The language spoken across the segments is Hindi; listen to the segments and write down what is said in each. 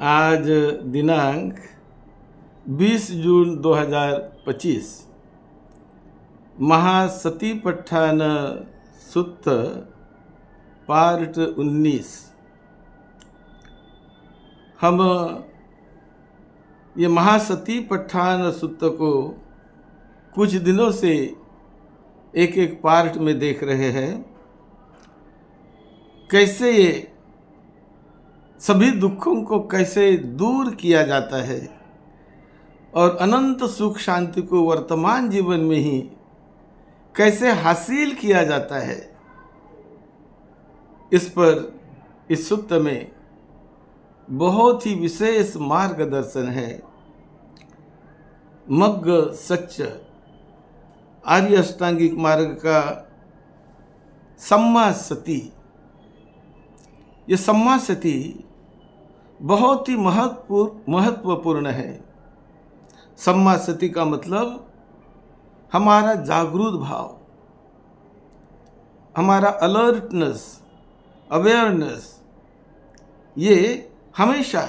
आज दिनांक 20 जून 2025 महासतीपट्ठान सुत्त पार्ट 19। हम ये महासतीपट्ठान सुत्त को कुछ दिनों से एक एक पार्ट में देख रहे हैं। कैसे ये सभी दुखों को कैसे दूर किया जाता है और अनंत सुख शांति को वर्तमान जीवन में ही कैसे हासिल किया जाता है, इस पर इस सुत्त में बहुत ही विशेष मार्गदर्शन है। मग्ग सच्च आर्य अष्टांगिक मार्ग का सम्मा सती, ये सम्मा सती बहुत ही महत्वपूर्ण है। सम्मा सती का मतलब हमारा जागरूक भाव, हमारा अलर्टनेस, अवेयरनेस, ये हमेशा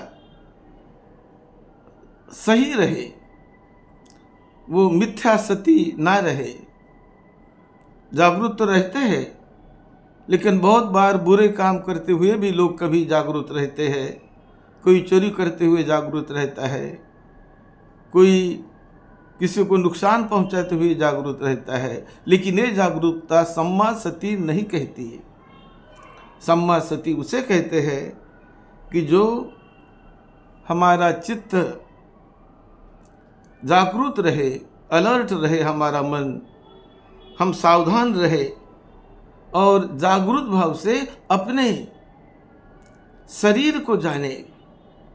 सही रहे, वो मिथ्या सती ना रहे। जागरूक तो रहते हैं, लेकिन बहुत बार बुरे काम करते हुए भी लोग कभी जागरूक रहते हैं। कोई चोरी करते हुए जागरूक रहता है, कोई किसी को नुकसान पहुंचाते हुए जागरूक रहता है, लेकिन ये जागरूकता सम्मा सती नहीं कहती है। सम्मा सती उसे कहते हैं कि जो हमारा चित्त जागरूक रहे, अलर्ट रहे, हमारा मन, हम सावधान रहे और जागरूक भाव से अपने शरीर को जाने,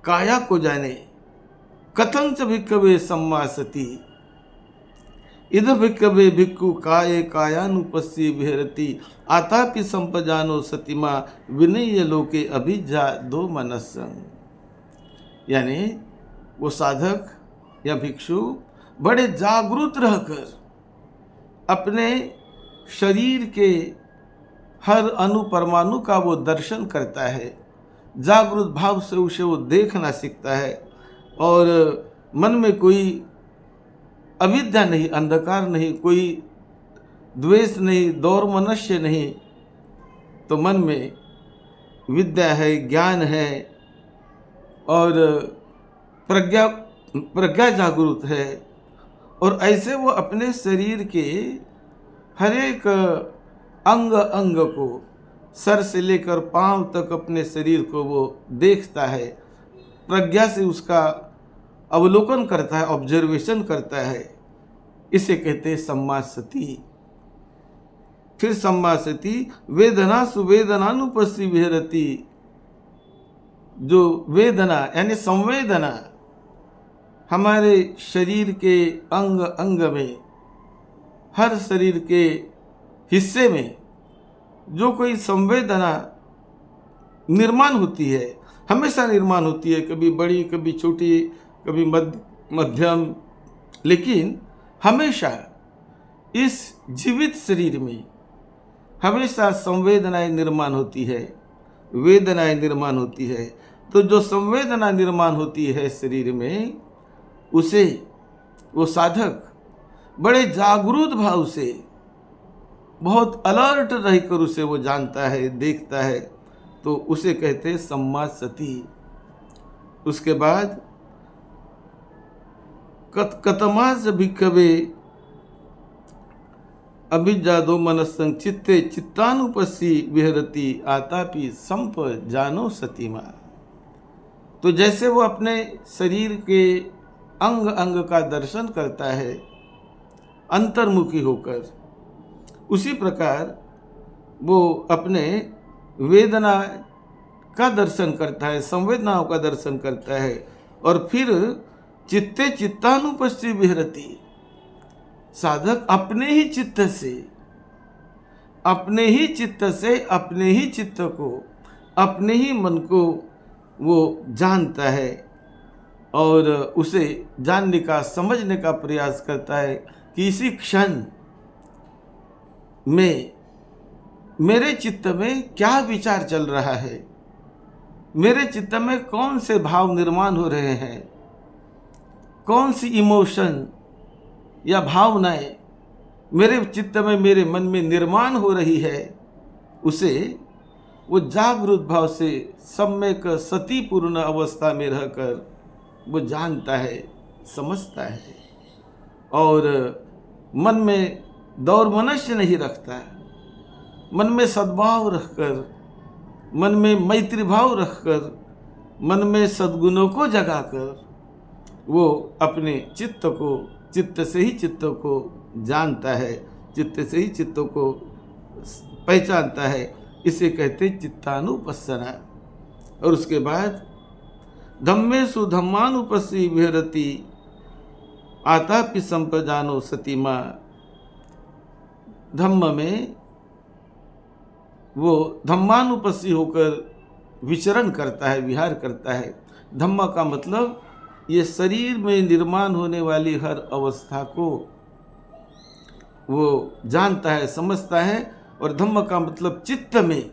काया को जाने। कथंच भिक्खवे सम्मा सती इद भिक्खवे भिक्खु काये कायानुपस्सी विहरति आतापि संपजानो सतिमा विनय लोके अभिजा दो मनस्संग। यानी वो साधक या भिक्षु बड़े जागरूक रहकर अपने शरीर के हर अणु परमाणु का वो दर्शन करता है। जागरूक भाव से उसे वो देखना सीखता है और मन में कोई अविद्या नहीं, अंधकार नहीं, कोई द्वेष नहीं, दौर्मनस्य नहीं, तो मन में विद्या है, ज्ञान है और प्रज्ञा जागरूक है। और ऐसे वो अपने शरीर के हर एक अंग अंग को, सर से लेकर पांव तक अपने शरीर को वो देखता है, प्रज्ञा से उसका अवलोकन करता है, ऑब्जर्वेशन करता है। इसे कहते हैं सम्मा सती। फिर सम्मा सती वेदना सुवेदनानुपस्सी विहरति। जो वेदना यानी संवेदना हमारे शरीर के अंग अंग में, हर शरीर के हिस्से में जो कोई संवेदना निर्माण होती है, हमेशा निर्माण होती है, कभी बड़ी, कभी छोटी, कभी मध्यम, लेकिन हमेशा इस जीवित शरीर में हमेशा संवेदनाएं निर्माण होती है, वेदनाएं निर्माण होती है। तो जो संवेदना निर्माण होती है शरीर में, उसे वो साधक बड़े जागरूक भाव से, बहुत अलर्ट रहकर उसे वो जानता है, देखता है, तो उसे कहते हैं सम्मा सती। उसके बाद कतमास भिक्खवे अभिजादो मनस्संग चित्ते चित्तानुपस्सी विहरति आतापि संप जानो सतीमा। तो जैसे वो अपने शरीर के अंग अंग का दर्शन करता है अंतर्मुखी होकर, उसी प्रकार वो अपने वेदना का दर्शन करता है, संवेदनाओं का दर्शन करता है और फिर चित्ते चित्तानुपस्सी विहरति। साधक अपने ही चित्त से, अपने ही चित्त को, अपने ही मन को वो जानता है और उसे जानने का, समझने का प्रयास करता है कि इसी क्षण में मेरे चित्त में क्या विचार चल रहा है, मेरे चित्त में कौन से भाव निर्माण हो रहे हैं, कौन सी इमोशन या भावनाएं मेरे चित्त में, मेरे मन में निर्माण हो रही है, उसे वो जागृत भाव से सम्यक सतीपूर्ण अवस्था में रहकर वो जानता है, समझता है और मन में दौर्मनस्य नहीं रखता, मन में सद्भाव रखकर, मन में मैत्री भाव रखकर, मन में सद्गुणों को जगाकर वो अपने चित्त से ही चित्त को जानता है, चित्त से ही चित्त को पहचानता है। इसे कहते चित्तानुपස්සना। और उसके बाद धम्मेषु धम्मानुपस्सी विहरति आतापि संप्रजानो सतीमा। धम्म में वो धम्मानुपस्सी होकर विचरण करता है, विहार करता है। धम्म का मतलब ये शरीर में निर्माण होने वाली हर अवस्था को वो जानता है, समझता है। और धम्म का मतलब चित्त में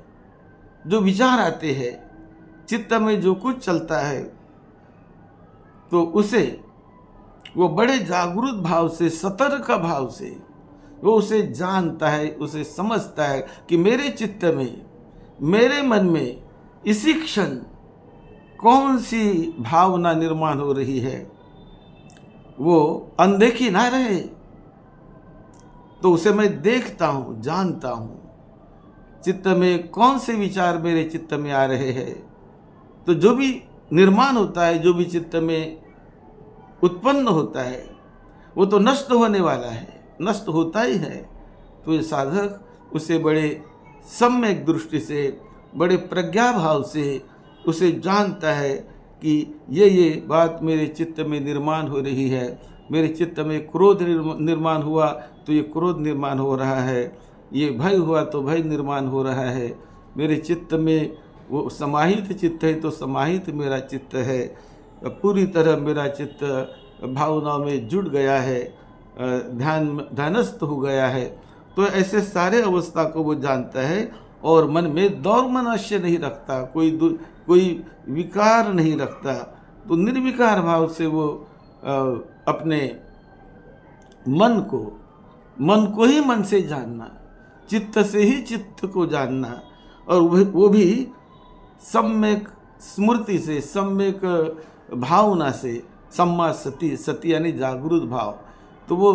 जो विचार आते हैं, चित्त में जो कुछ चलता है, तो उसे वो बड़े जागरूक भाव से, सतर्क भाव से वो उसे जानता है, उसे समझता है कि मेरे चित्त में, मेरे मन में इसी क्षण कौन सी भावना निर्माण हो रही है, वो अनदेखी ना रहे। तो उसे मैं देखता हूँ, जानता हूँ, चित्त में कौन से विचार मेरे चित्त में आ रहे हैं। तो जो भी निर्माण होता है, जो भी चित्त में उत्पन्न होता है, वो तो नष्ट होने वाला है, नष्ट होता ही है। तो ये साधक उसे बड़े सम्यक दृष्टि से, बड़े प्रज्ञा भाव से उसे जानता है कि ये बात मेरे चित्त में निर्माण हो रही है। मेरे चित्त में क्रोध निर्माण हुआ तो ये क्रोध निर्माण हो रहा है, ये भय हुआ तो भय निर्माण हो रहा है। मेरे चित्त में वो समाहित चित्त है तो समाहित मेरा चित्त है, पूरी तरह मेरा चित्त भावनाओं में जुड़ गया है, ध्यानस्थ हो गया है। तो ऐसे सारे अवस्था को वो जानता है और मन में दौर्मनस्य नहीं रखता, कोई विकार नहीं रखता। तो निर्विकार भाव से वो अपने मन को ही मन से जानना, चित्त से ही चित्त को जानना, और वो भी सम्यक स्मृति से, सम्यक भावना से, सम्मा सती यानी जागृत भाव। तो वो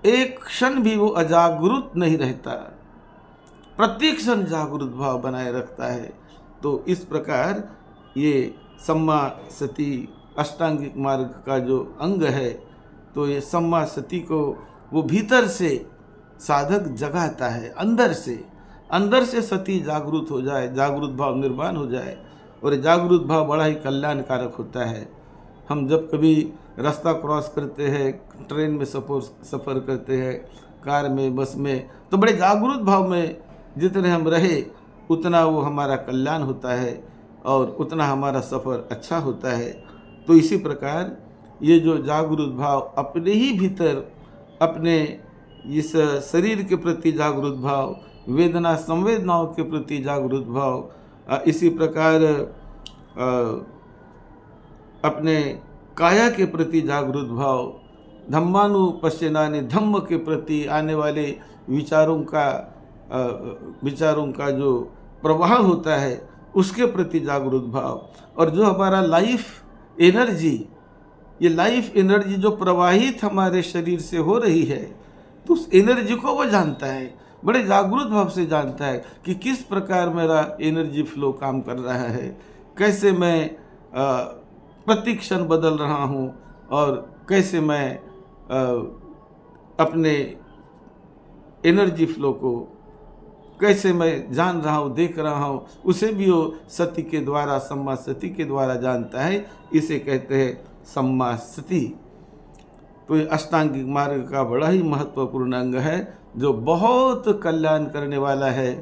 एक क्षण भी वो अजागृत नहीं रहता, प्रत्येक क्षण जागृत भाव बनाए रखता है। तो इस प्रकार ये सम्मा सती अष्टांगिक मार्ग का जो अंग है, तो ये सम्मा सती को वो भीतर से साधक जगाता है, अंदर से सती जागृत हो जाए, जागृत भाव निर्माण हो जाए। और जागृत भाव बड़ा ही कल्याणकारक होता है। हम जब कभी रास्ता क्रॉस करते हैं, ट्रेन में सफ़र करते हैं, कार में, बस में, तो बड़े जागृत भाव में जितने हम रहे उतना वो हमारा कल्याण होता है और उतना हमारा सफ़र अच्छा होता है। तो इसी प्रकार ये जो जागृत भाव अपने ही भीतर, अपने इस शरीर के प्रति जागृत भाव, वेदना संवेदनाओं के प्रति जागृत भाव, इसी प्रकार अपने काया के प्रति जागृत भाव, धम्मानुपश्यनानि धम्म के प्रति आने वाले विचारों का जो प्रवाह होता है उसके प्रति जागृत भाव, और जो हमारा लाइफ एनर्जी, ये लाइफ एनर्जी जो प्रवाहित हमारे शरीर से हो रही है, तो उस एनर्जी को वो जानता है, बड़े जागरूक भाव से जानता है कि किस प्रकार मेरा एनर्जी फ्लो काम कर रहा है, कैसे मैं प्रति क्षण बदल रहा हूँ और कैसे मैं अपने एनर्जी फ्लो को कैसे मैं जान रहा हूँ, देख रहा हूँ, उसे भी वो सती के द्वारा, सम्मा सती के द्वारा जानता है। इसे कहते हैं सम्मा सती। तो ये अष्टांगिक मार्ग का बड़ा ही महत्वपूर्ण अंग है जो बहुत कल्याण करने वाला है।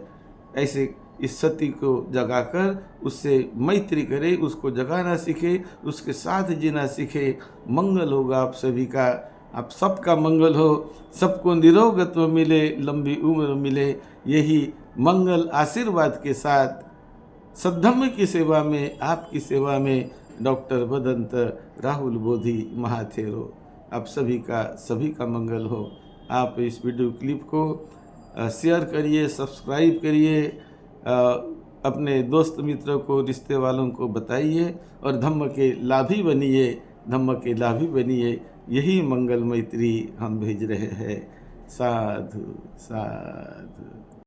ऐसे इस सती को जगाकर उससे मैत्री करे, उसको जगाना सीखे, उसके साथ जीना सीखे। मंगल होगा आप सभी का, आप सबका मंगल हो, सबको निरोगत्व मिले, लंबी उम्र मिले। यही मंगल आशीर्वाद के साथ सद्धम्म की सेवा में, आपकी सेवा में डॉक्टर बदंत राहुल बोधी महाथेरो। आप सभी का मंगल हो। आप इस वीडियो क्लिप को शेयर करिए, सब्सक्राइब करिए, अपने दोस्त मित्रों को, रिश्ते वालों को बताइए और धम्म के लाभी बनिए, धम्म के लाभी बनिए। यही मंगल मैत्री हम भेज रहे हैं। साधु साधु।